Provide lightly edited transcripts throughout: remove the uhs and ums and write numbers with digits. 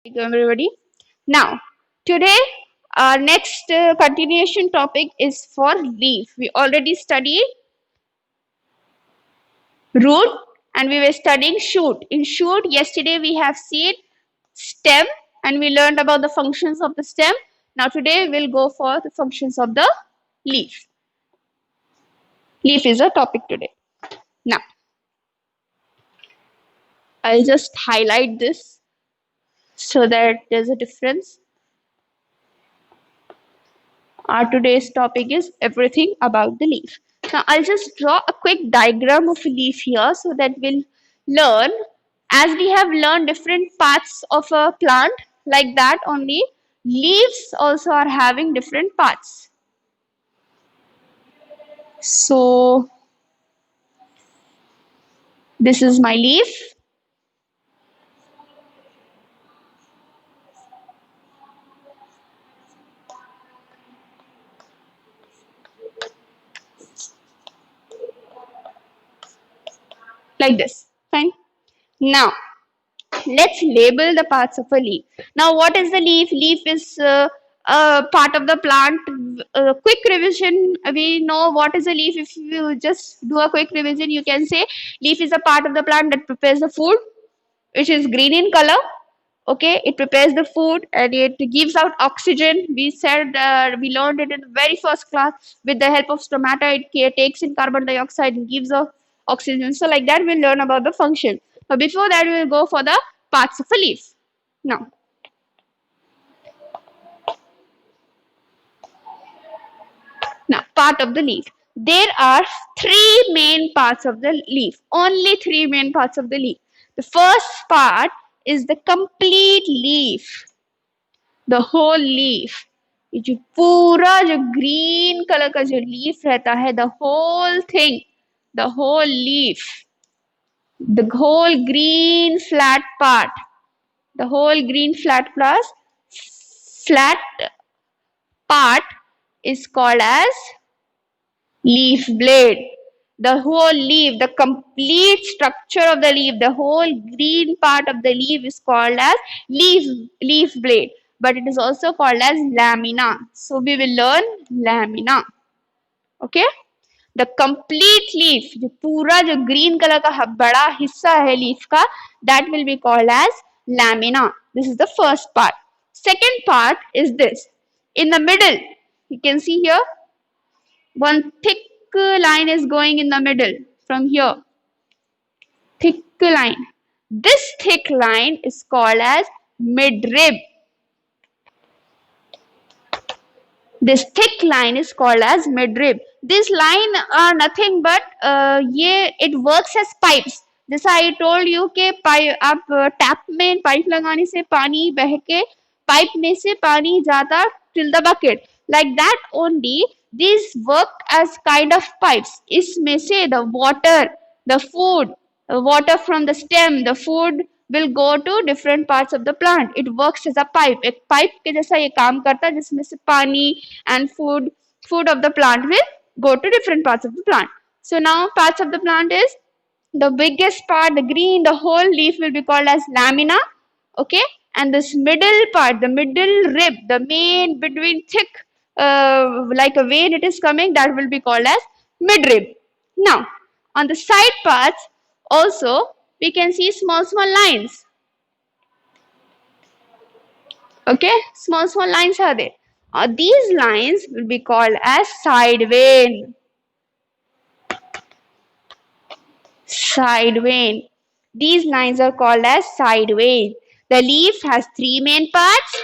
Thank you, everybody. Now, today our next continuation topic is for leaf. We already studied root and we were studying shoot. In shoot, yesterday we have seen stem and we learned about the functions of the stem. Now, today we'll go for the functions of the leaf. Leaf is a topic today. Now, I'll just highlight this so that there's a difference. Our today's topic is everything about the leaf. Now I'll just draw a quick diagram of a leaf here so that we'll learn, as we have learned different parts of a plant, like that only leaves also are having different parts. So this is my leaf. Like this. Fine. Now let's label the parts of a leaf. Now what is the leaf? Leaf is a part of the plant. Quick revision, we know what is a leaf. If you just do a quick revision, you can say leaf is a part of the plant that prepares the food, which is green in color. Okay, it prepares the food and it gives out oxygen. We said we learned it in the very first class. With the help of stomata, it takes in carbon dioxide and gives off oxygen. So like that, we'll learn about the function. But before that, we'll go for the parts of a leaf. Now, part of the leaf. There are three main parts of the leaf. Only three main parts of the leaf. The first part is the complete leaf. The whole leaf. ये जो पूरा जो green color का जो leaf रहता है, the whole thing, the whole leaf, the whole green flat part, the whole green flat part is called as leaf blade. The whole leaf, the complete structure of the leaf, the whole green part of the leaf is called as leaf blade, but it is also called as lamina. So we will learn lamina. Okay, the complete leaf, जो पूरा जो green color का बड़ा हिस्सा है leaf का, that will be called as lamina. This is the first part. Second part is this. In the middle, you can see here, one thick line is going in the middle from here. Thick line. This thick line is called as midrib. This thick line is called as midrib. This line are nothing but it works as pipes. जैसा I told you कि आप tap में pipe लगाने से पानी बह के pipe में से पानी जाता till the bucket. Like that only these work as kind of pipes. इसमें से the water, the food, water from the stem, the food will go to different parts of the plant. It works as a pipe. एक pipe के जैसा ये काम करता है जिसमें से पानी and food of the plant will go to different parts of the plant. So now parts of the plant is the biggest part, the green, the whole leaf will be called as lamina. Okay, and this middle part, the middle rib, the main between thick like a vein it is coming, that will be called as midrib. Now on the side parts also we can see small lines. Okay, small lines are there. These lines will be called as side vein. Side vein. These lines are called as side vein. The leaf has three main parts.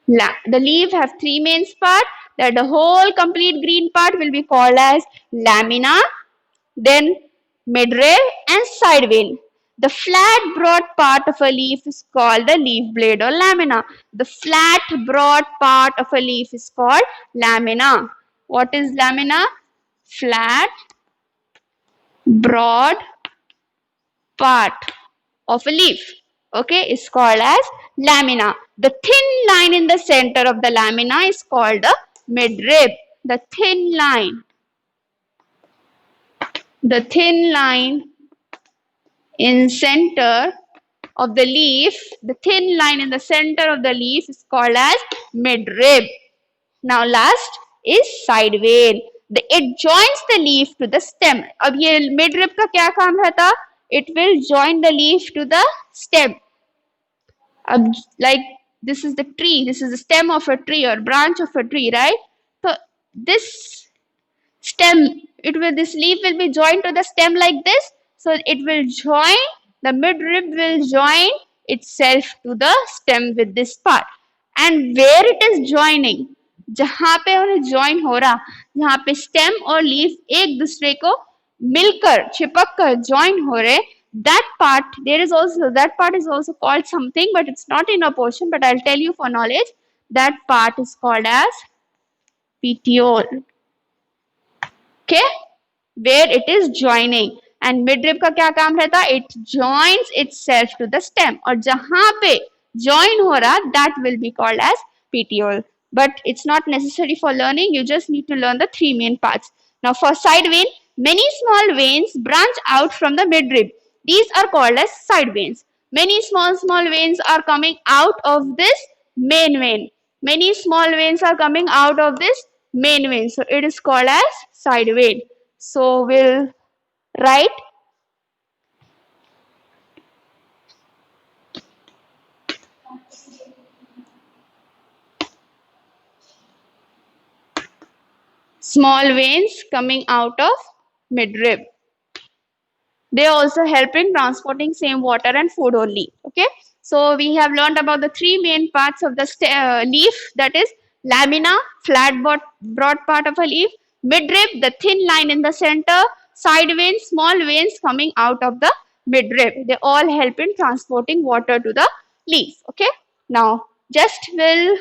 The leaf has three main parts. That the whole complete green part will be called as lamina, then midrib and side vein. The flat broad part of a leaf is called the leaf blade or lamina. The flat broad part of a leaf is called lamina. What is lamina? Flat broad part of a leaf, okay, is called as lamina. The thin line in the center of the lamina is called the midrib. The thin line in center of the leaf, the thin line in the center of the leaf is called as midrib. Now last is side vein. It joins the leaf to the stem. अब ये midrib का क्या काम रहता? It will join the leaf to the stem. Like this is the tree, this is the stem of a tree or branch of a tree, right? So this stem, this leaf will be joined to the stem like this. So it will join, the midrib will join itself to the stem with this part. And where it is joining, जहां पे उन्हें join हो रहा, जहां पे stem और leaf एक दूसरे को मिलकर चिपक कर ज्वाइन हो रहे, that part is also called something, but it's not in a portion, but I'll tell you for knowledge. That part is called as petiole. Okay, where it is joining. And midrib का क्या काम रहता? It joins itself to the stem. और जहां पे join हो रहा, that will be called as petiole. But it's not necessary for learning. You just need to learn the three main parts. Now for side vein, many small veins branch out from the midrib. These are called as side veins. Many small veins are coming out of this main vein. Many small veins are coming out of this main vein. So it is called as side vein. So we'll write small veins coming out of midrib. They also help in transporting same water and food only. Okay. So we have learned about the three main parts of the leaf, that is lamina, flat broad part of a leaf, midrib, the thin line in the center, side veins, small veins coming out of the midrib. They all help in transporting water to the leaf. Okay. Now just we'll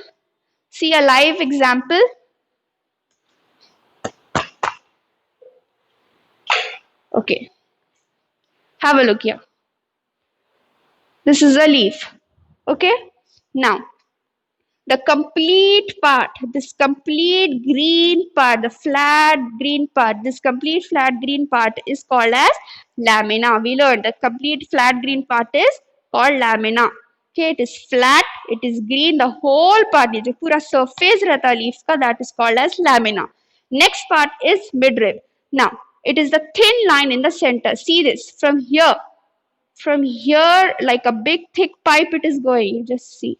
see a live example. Okay. Have a look here. This is a leaf. Okay. Now, the complete part, this complete green part, the flat green part, this complete flat green part is called as lamina. We learned the complete flat green part is called lamina. Okay, it is flat, it is green, the whole part, जो पूरा surface रहता है leaf का, that is called as lamina. Next part is midrib. Now, it is the thin line in the center. See this, from here like a big thick pipe it is going. You just see.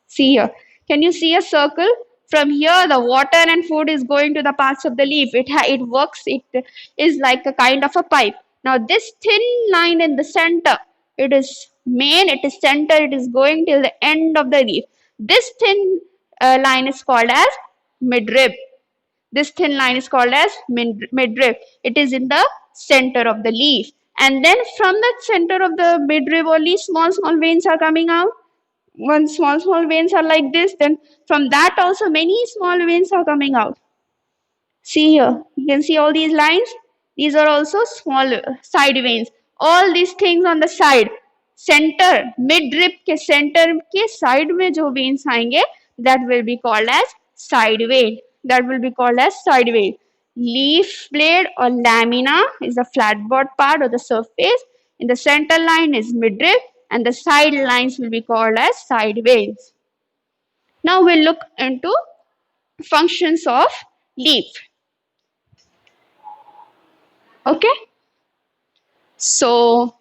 See here. Can you see a circle? From here, the water and food is going to the parts of the leaf. It works. It is like a kind of a pipe. Now, this thin line in the center, it is main, it is center, it is going till the end of the leaf. This thin line is called as midrib. This thin line is called as midrib. It is in the center of the leaf. And then from the center of the midrib only small veins are coming out. When small veins are like this, then from that also many small veins are coming out. See here, you can see all these lines. These are also small side veins. All these things on the side. Center, midrib के center के side में जो veins आएंगे, that will be called as side vein. That will be called as side vein. Leaf blade or lamina is the flatboard part of the surface. In the center line is midrib, and the side lines will be called as side veins. Now we'll look into functions of leaf. Okay. So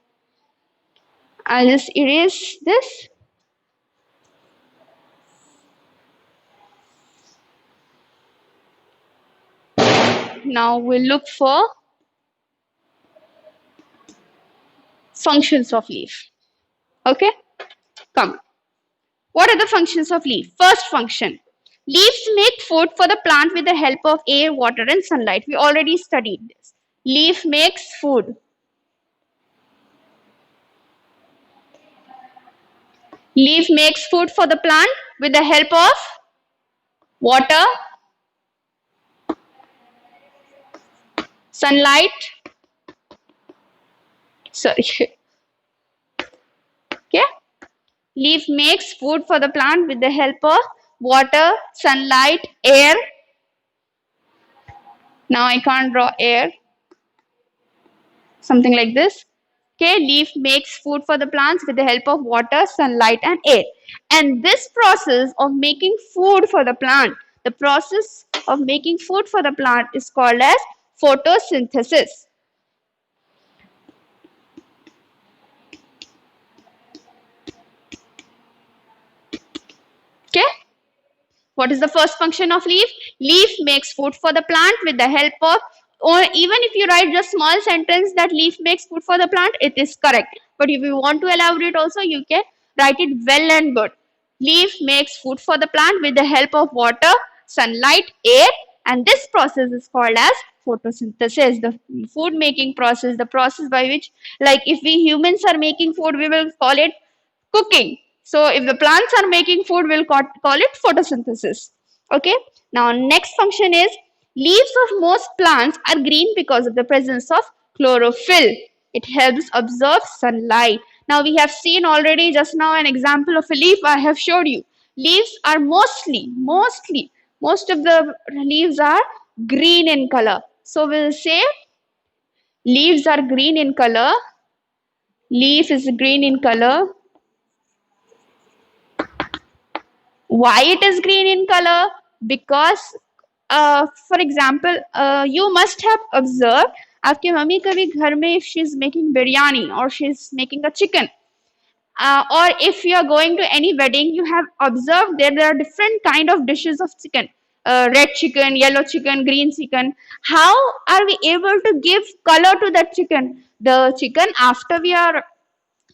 I'll just erase this. Now we'll look for functions of leaf. Okay, come. What are the functions of leaf? First function. Leaves make food for the plant with the help of air, water and sunlight. We already studied this. Leaf makes food. Leaf makes food for the plant with the help of water, sunlight, okay. Leaf makes food for the plant with the help of water, sunlight, air. Now I can't draw air. Something like this. Okay, leaf makes food for the plants with the help of water, sunlight, and air. And this process of making food for the plant, the process of making food for the plant is called as photosynthesis. Okay, what is the first function of leaf? Leaf makes food for the plant with the help of, or even if you write just small sentence that leaf makes food for the plant, it is correct. But if you want to elaborate also, you can write it well and good. Leaf makes food for the plant with the help of water, sunlight, air, and this process is called as photosynthesis. The food making process, the process by which, like if we humans are making food, we will call it cooking. So if the plants are making food, we'll call it photosynthesis. Okay. Now next function is leaves of most plants are green because of the presence of chlorophyll. It helps absorb sunlight. Now we have seen already just now an example of a leaf I have showed you. Leaves are most of the leaves are green in color. So we'll say leaves are green in color. Leaf is green in color. Why it is green in color? Because for example, you must have observed आपकी mummy कभी घर में if she is making biryani or she is making a chicken, or if you are going to any wedding, you have observed there are different kind of dishes of chicken, red chicken, yellow chicken, green chicken. How are we able to give color to that chicken? The chicken, after we are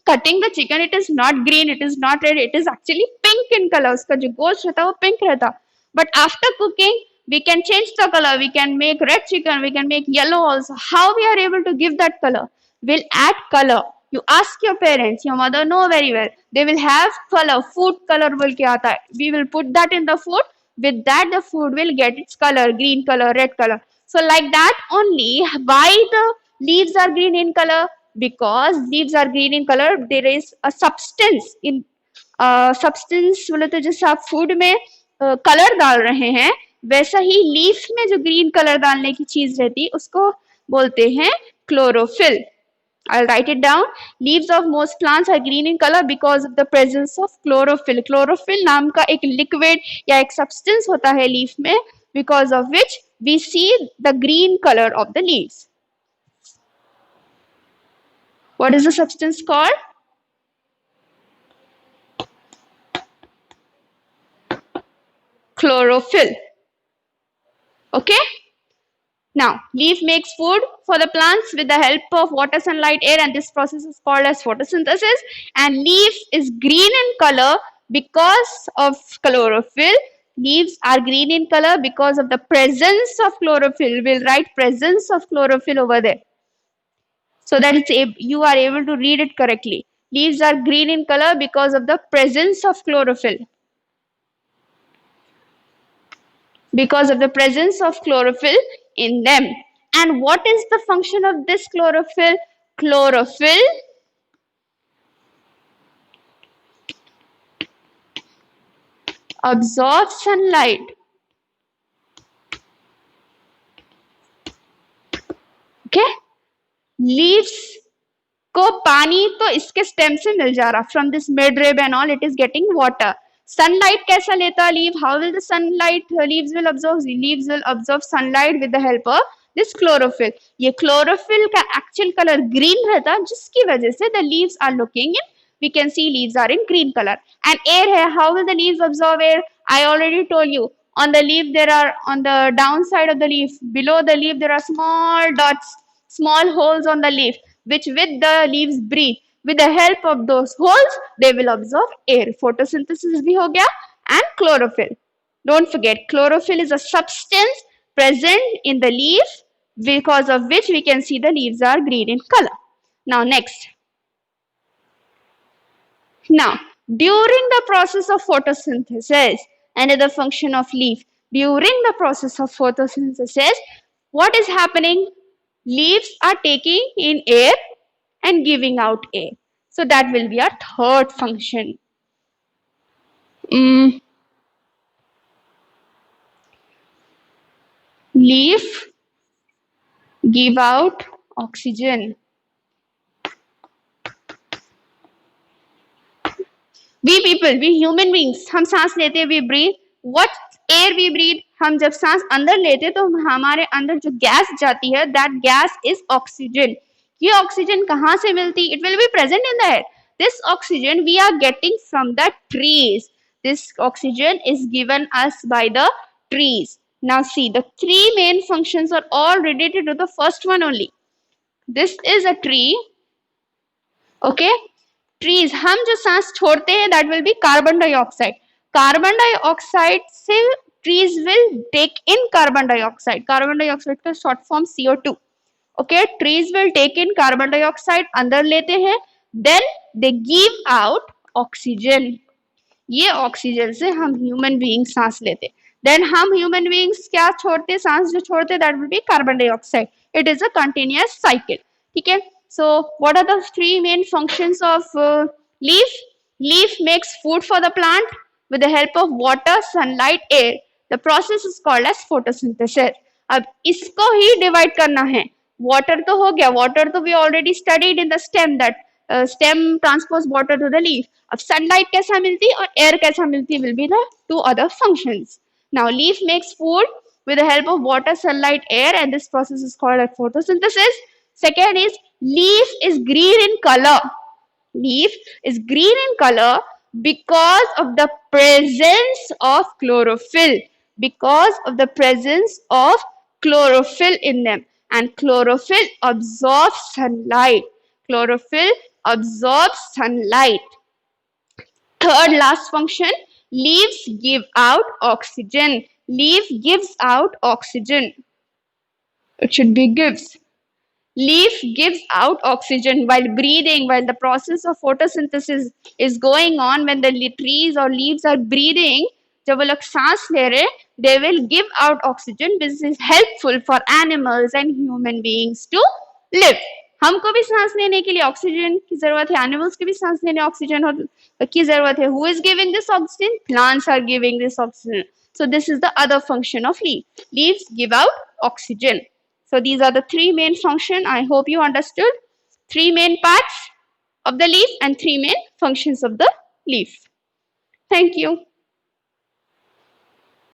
cutting the chicken, it is not green, it is not red, it is actually pink in colour. उसका जो गोश्त रहता है वो pink रहता. But after cooking we can change the color, we can make red chicken, we can make yellow also. How we are able to give that color? We'll add color. You ask your parents, your mother know very well, they will have color, food color बोल के आता है. We will put that in the food, with that the food will get its color, green color, red color. So like that only, why the leaves are green in color? Because leaves are green in color, there is a substance in substance बोले तो जैसे आप food में colour डाल रहे हैं, वैसा ही leaf में जो ग्रीन कलर डालने की चीज रहती है उसको बोलते हैं chlorophyll. I'll write it down. Leaves of most plants are green in color because of the presence of chlorophyll. Chlorophyll नाम का एक liquid या एक substance होता है leaf में, because of which we see the green color of the leaves. What is the substance called? Chlorophyll. Okay. Now, leaf makes food for the plants with the help of water, sunlight, air, and this process is called as photosynthesis. And leaf is green in color because of chlorophyll. Leaves are green in color because of the presence of chlorophyll. We'll write presence of chlorophyll over there, so that you are able to read it correctly. Leaves are green in color because of the presence of chlorophyll. Because of the presence of chlorophyll in them. And what is the function of this chlorophyll? Chlorophyll absorbs sunlight. Okay? Leaves को पानी तो इसके stem से मिल जा रहा. From this midrib and all, it is getting water. Sunlight कैसा लेता leave? How will the sunlight leaves will absorb? Leaves will absorb sunlight with the help of this chlorophyll. ये chlorophyll का actual color green रहता, जिसकी वजह से the leaves are looking in, we can see leaves are in green color. And air है, how will the leaves absorb air? I already told you. On the leaf there are, on the downside of the leaf, below the leaf there are small dots, small holes on the leaf, which with the leaves breathe. With the help of those holes, they will absorb air. Photosynthesis bhi ho gaya. And chlorophyll. Don't forget, chlorophyll is a substance present in the leaf because of which we can see the leaves are green in color. Now next. Now, during the process of photosynthesis, another function of leaf, during the process of photosynthesis, what is happening? Leaves are taking in air and giving out air. So that will be our third function. Leaf give out oxygen. We people, we human beings, हम सांस लेते हैं, we breathe. What air we breathe, हम जब सांस अंदर लेते हैं तो हमारे अंदर जो गैस जाती है, दैट गैस इज ऑक्सीजन. ये ऑक्सीजन कहाँ से मिलती? It will be present in the air. This oxygen we are getting from the trees. This oxygen is given us by the trees. Now see, the three main functions are all related to the first one only. This is a tree. Okay, trees, हम जो सांस छोड़ते हैं that will be carbon dioxide. Carbon dioxide से trees will take in carbon dioxide. Carbon dioxide का short form CO2. Okay, trees will take in carbon dioxide, अंदर लेते हैं, then they give out oxygen. ये ऑक्सीजन से हम human being सांस लेते. देन हम ह्यूमन बीइंग्स क्या छोड़ते, सांस जो छोड़ते, that will be carbon dioxide. It is a continuous cycle. ठीक है. So what are the three main functions of leaf? Leaf makes food for the plant with the help of water, sunlight, air. The process is called as photosynthesis. अब इसको ही divide करना है. Water तो हो गया, water तो we already studied in the stem, that stem transpose water to the leaf. अब sunlight कैसा मिलती और एयर कैसा मिलती will be the two other functions. Now leaf makes food with the help of water, sunlight, air, and this process is called as photosynthesis. Second is leaf is green in color. Leaf is green in color because of the presence of chlorophyll. Because of the presence of chlorophyll in them. And chlorophyll absorbs sunlight. Chlorophyll absorbs sunlight. Third last function, leaves give out oxygen. Leaf gives out oxygen. It should be gives. Leaf gives out oxygen while breathing, while the process of photosynthesis is going on. When the trees or leaves are breathing, जब वो लोग सांस ले रहे, they will give out oxygen. This is helpful for animals and human beings to live. हमको भी सांस लेने के लिए ऑक्सीजन की जरूरत है, एनिमल्स की भी सांस लेने ऑक्सीजन की जरूरत है. Who is giving this oxygen? Plants are giving this oxygen. So this is the other function of leaf. Leaves give out oxygen. So these are the three main functions. I hope you understood. Three main parts of the leaf and three main functions of the leaf. Thank you.